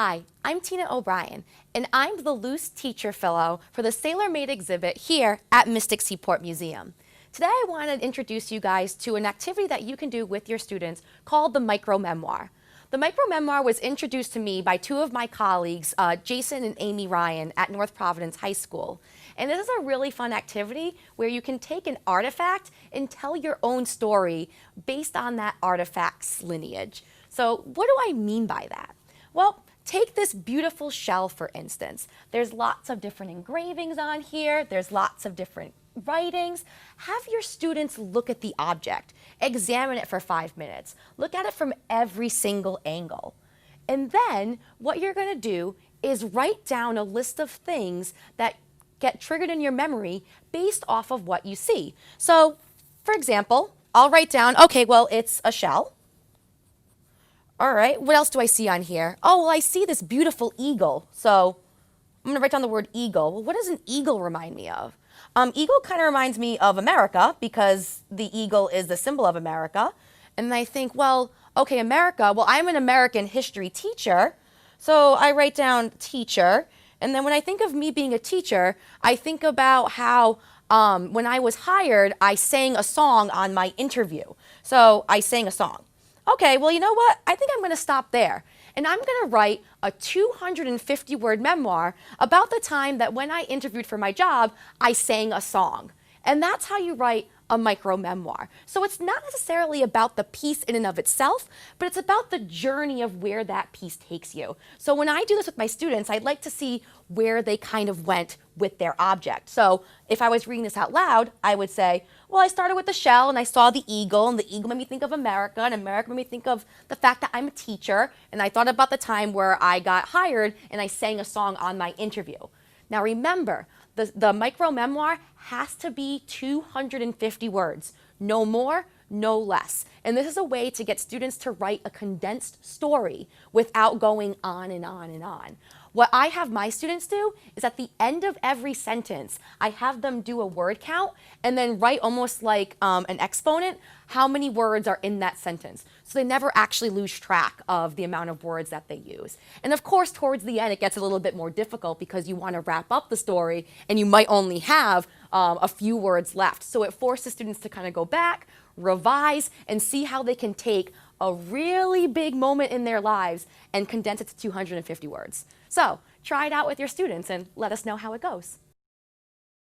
Hi, I'm Tina O'Brien, and I'm the Loose Teacher Fellow for the Sailor Made exhibit here at Mystic Seaport Museum. Today I want to introduce you guys to an activity that you can do with your students called the micro-memoir. The micro-memoir was introduced to me by two of my colleagues, Jason and Amy Ryan at North Providence High School. And this is a really fun activity where you can take an artifact and tell your own story based on that artifact's lineage. So what do I mean by that? Well, take this beautiful shell, for instance. There's lots of different engravings on here. There's lots of different writings. Have your students look at the object. Examine it for 5 minutes. Look at it from every single angle. And then what you're going to do is write down a list of things that get triggered in your memory based off of what you see. So, for example, I'll write down, okay, well, it's a shell. All right, what else do I see on here? Oh, well, I see this beautiful eagle. So I'm gonna write down the word eagle. Well, what does an eagle remind me of? Eagle kind of reminds me of America because the eagle is the symbol of America. And I think, well, okay, America, well, I'm an American history teacher. So I write down teacher. And then when I think of me being a teacher, I think about how when I was hired, I sang a song on my interview. So I sang a song. Okay, well, you know what? I think I'm going to stop there. And I'm going to write a 250-word memoir about the time that when I interviewed for my job, I sang a song. And that's how you write a micro-memoir. So it's not necessarily about the piece in and of itself, but it's about the journey of where that piece takes you. So when I do this with my students, I'd like to see where they kind of went with their object. So if I was reading this out loud, I would say, well, I started with the shell and I saw the eagle, and the eagle made me think of America, and America made me think of the fact that I'm a teacher, and I thought about the time where I got hired and I sang a song on my interview. Now remember, the micro-memoir has to be 250 words, no more, no less. And this is a way to get students to write a condensed story without going on and on and on. What I have my students do is at the end of every sentence, I have them do a word count and then write almost like an exponent how many words are in that sentence. So they never actually lose track of the amount of words that they use. And of course, towards the end, it gets a little bit more difficult because you want to wrap up the story and you might only have a few words left. So it forces students to kind of go back, revise, and see how they can take a really big moment in their lives and condense it to 250 words. So try it out with your students and let us know how it goes.